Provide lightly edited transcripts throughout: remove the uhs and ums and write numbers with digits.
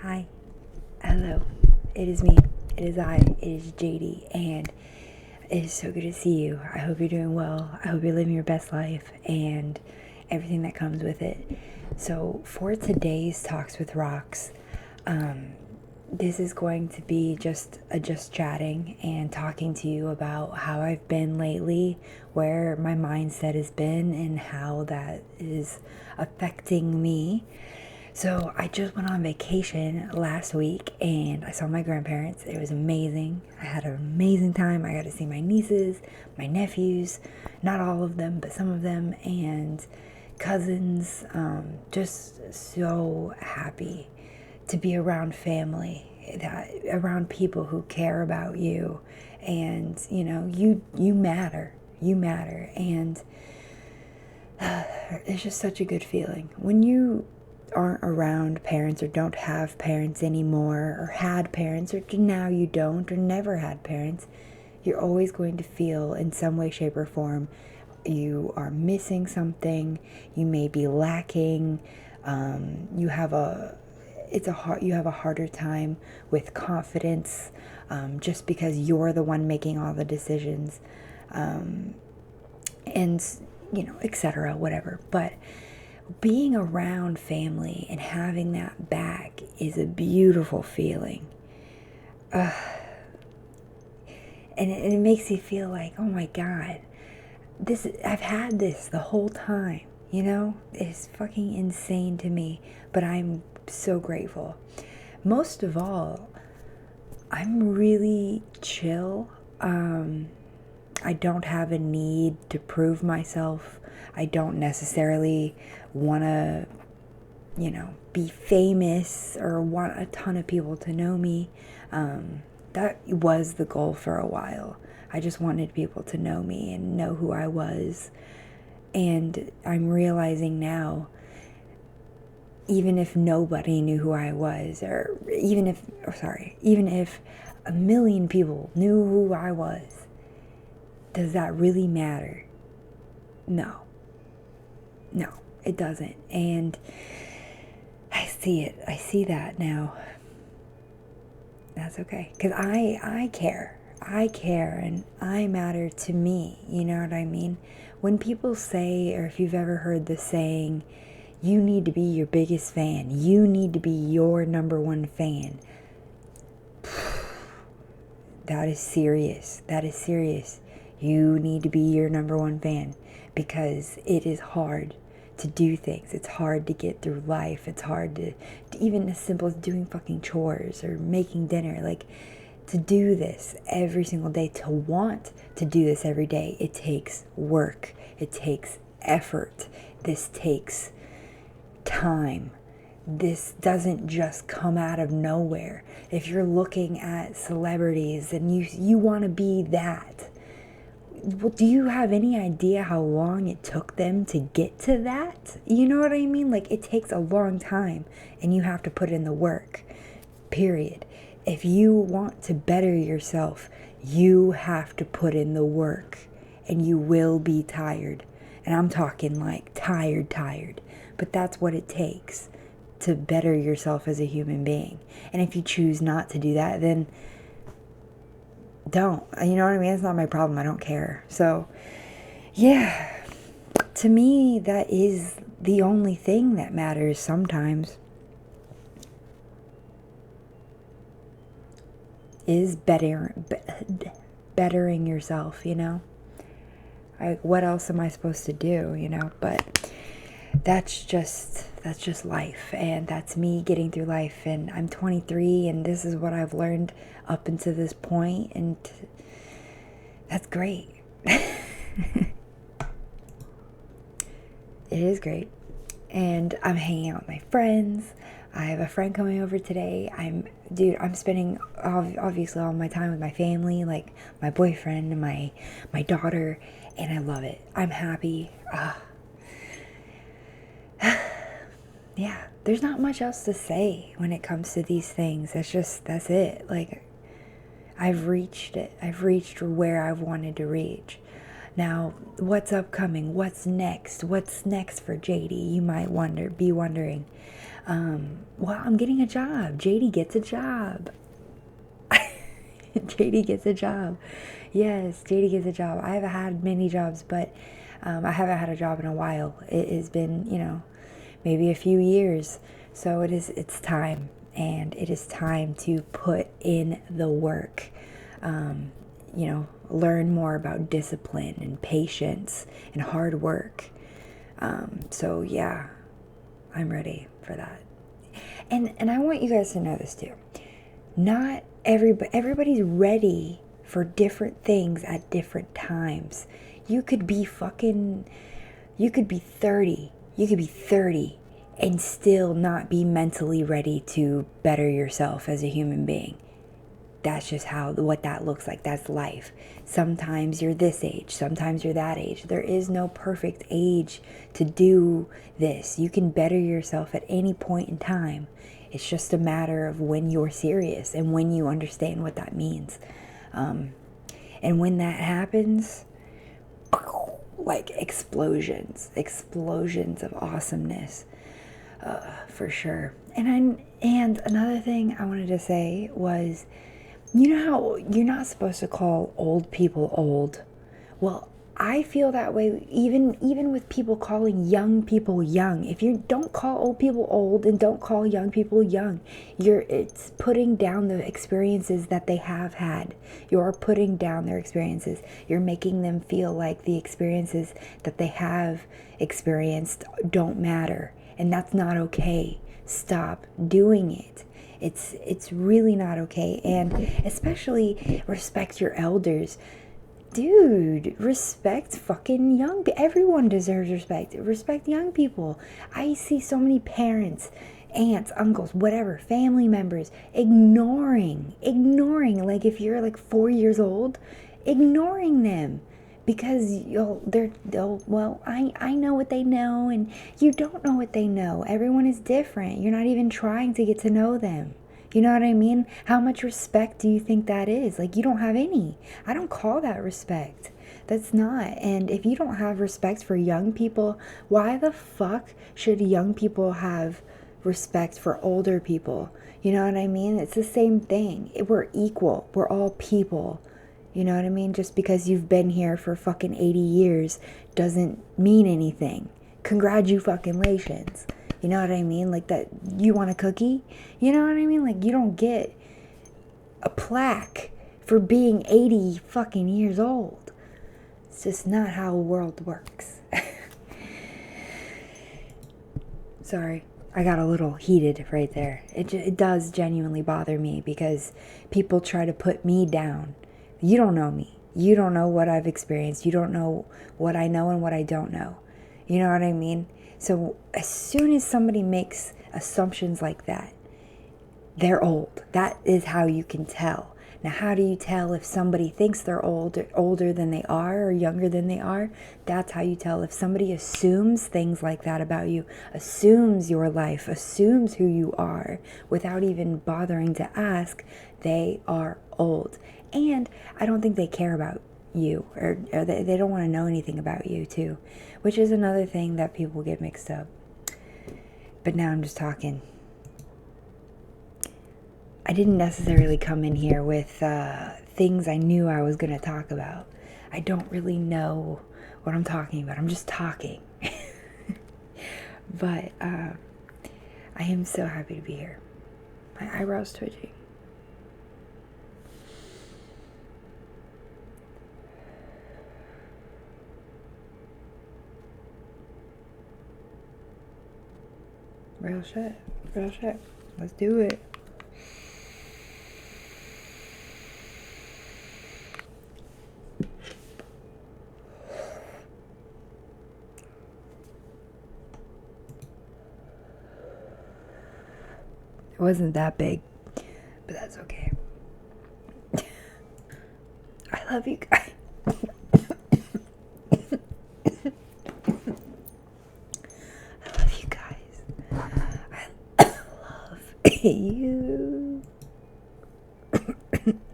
Hi. Hello. It is me. It is I. It is JD. And it is so good to see you. I hope you're doing well. I hope you're living your best life and everything that comes with it. So, for today's Talks with Rocks, this is going to be just chatting and talking to you about how I've been lately, where my mindset has been, and how that is affecting me. So I just went on vacation last week and I saw my grandparents. It was amazing. I had an amazing time. I got to see my nieces, my nephews, not all of them, but some of them, and cousins. Just so happy to be around family, around people who care about you, and you matter. You matter, and it's just such a good feeling when you aren't around parents or don't have parents anymore, or had parents or now you don't, or never had parents. You're always going to feel in some way, shape, or form you are missing something. You may be lacking. You have a harder time with confidence, just because you're the one making all the decisions, and etc., whatever. But being around family and having that back is a beautiful feeling. And it makes you feel like, oh my God, I've had this the whole time. It's fucking insane to me, but I'm so grateful. Most of all, I'm really chill. I don't have a need to prove myself. I don't necessarily want to, be famous or want a ton of people to know me. That was the goal for a while. I just wanted people to know me and know who I was. And I'm realizing now, even if nobody knew who I was, or even if a million people knew who I was, does that really matter? No, it doesn't. And I see it. I see that now. That's okay. Because I care. I care and I matter to me. You know what I mean? When people say, or if you've ever heard the saying, you need to be your biggest fan. You need to be your number one fan. That is serious. That is serious. You need to be your number one fan, because it is hard to do things. It's hard to get through life. It's hard to even as simple as doing fucking chores or making dinner. Like, to do this every single day, to want to do this every day, it takes work. It takes effort. This takes time. This doesn't just come out of nowhere. If you're looking at celebrities and you want to be that, well, do you have any idea how long it took them to get to that? You know what I mean? Like, it takes a long time and you have to put in the work, period. If you want to better yourself, you have to put in the work, and you will be tired. And I'm talking like tired. But that's what it takes to better yourself as a human being. And if you choose not to do that, then don't. You know what I mean? It's not my problem. I don't care. So, yeah. To me, that is the only thing that matters sometimes. Is bettering yourself, Like, what else am I supposed to do, But that's just life, and that's me getting through life. And I'm 23, and this is what I've learned up until this point, and that's great. It is great. And I'm hanging out with my friends. I have a friend coming over today. I'm spending obviously all my time with my family, like my boyfriend and my daughter, and I love it. I'm happy. Yeah, there's not much else to say when it comes to these things. That's it. Like, I've reached it. I've reached where I've wanted to reach. Now, what's upcoming? What's next? What's next for JD? You might be wondering. Well, I'm getting a job. JD gets a job. JD gets a job. Yes, JD gets a job. I haven't had many jobs, but I haven't had a job in a while. It has been, maybe a few years. So it's time. And it is time to put in the work. Learn more about discipline and patience and hard work. So yeah, I'm ready for that. And I want you guys to know this too. Not everybody's ready for different things at different times. You could be 30. You could be 30 and still not be mentally ready to better yourself as a human being. That's just what that looks like. That's life. Sometimes you're this age, sometimes you're that age. There is no perfect age to do this. You can better yourself at any point in time. It's just a matter of when you're serious and when you understand what that means. And when that happens, like explosions of awesomeness, for sure. And another thing I wanted to say was, you know how you're not supposed to call old people old? Well, I feel that way even with people calling young people young. If you don't call old people old and don't call young people young, it's putting down the experiences that they have had. You're putting down their experiences. You're making them feel like the experiences that they have experienced don't matter. And that's not okay. Stop doing it. It's really not okay. And especially respect your elders. Dude, respect fucking everyone deserves respect. Respect young people. I see so many parents, aunts, uncles, whatever, family members ignoring, like if you're like 4 years old, ignoring them because I know what they know and you don't know what they know. Everyone is different. You're not even trying to get to know them. You know what I mean? How much respect do you think that is? Like, you don't have any. I don't call that respect. That's not. And if you don't have respect for young people, why the fuck should young people have respect for older people? You know what I mean? It's the same thing. We're equal. We're all people. You know what I mean? Just because you've been here for fucking 80 years doesn't mean anything. Congratulations. You know what I mean? Like that, you want a cookie? You know what I mean? Like, you don't get a plaque for being 80 fucking years old. It's just not how the world works. Sorry, I got a little heated right there. It does genuinely bother me because people try to put me down. You don't know me. You don't know what I've experienced. You don't know what I know and what I don't know. You know what I mean? So as soon as somebody makes assumptions like that, they're old. That is how you can tell. Now, how do you tell if somebody thinks they're older than they are or younger than they are? That's how you tell. If somebody assumes things like that about you, assumes your life, assumes who you are, without even bothering to ask, they are old. And I don't think they care about you, or they don't want to know anything about you too, which is another thing that people get mixed up. But now I'm just talking. I didn't necessarily come in here with things I knew I was going to talk about. I don't really know what I'm talking about. I'm just talking. But I am so happy to be here. My eyebrows twitching. Real shit. Let's do it. It wasn't that big, but that's okay. I love you guys. I love you guys. I love you.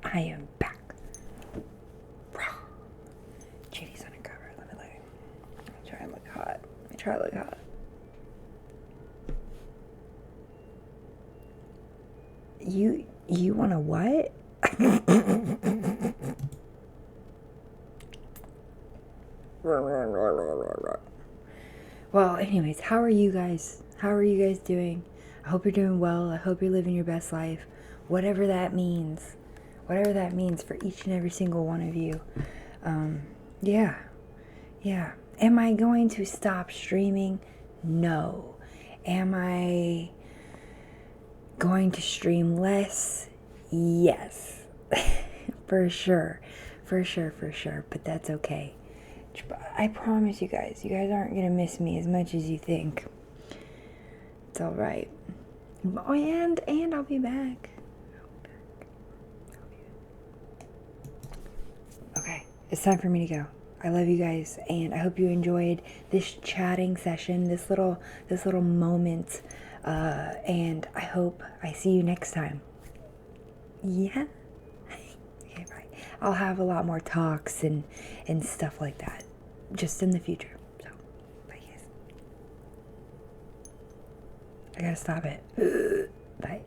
I am back. JD's undercover. Let me try and look hot. You want to what? Well, anyways, how are you guys? How are you guys doing? I hope you're doing well. I hope you're living your best life. Whatever that means. Whatever that means for each and every single one of you. Yeah. Yeah. Am I going to stop streaming? No. Am I going to stream less? Yes. For sure. For sure, for sure. But that's okay. I promise you guys aren't going to miss me as much as you think. It's all right. Oh, and I'll be back. Okay, it's time for me to go. I love you guys, and I hope you enjoyed this chatting session, this little moment, and I hope I see you next time. Yeah. Okay, bye. I'll have a lot more talks and stuff like that, just in the future. So, bye, guys. I gotta stop it. Bye.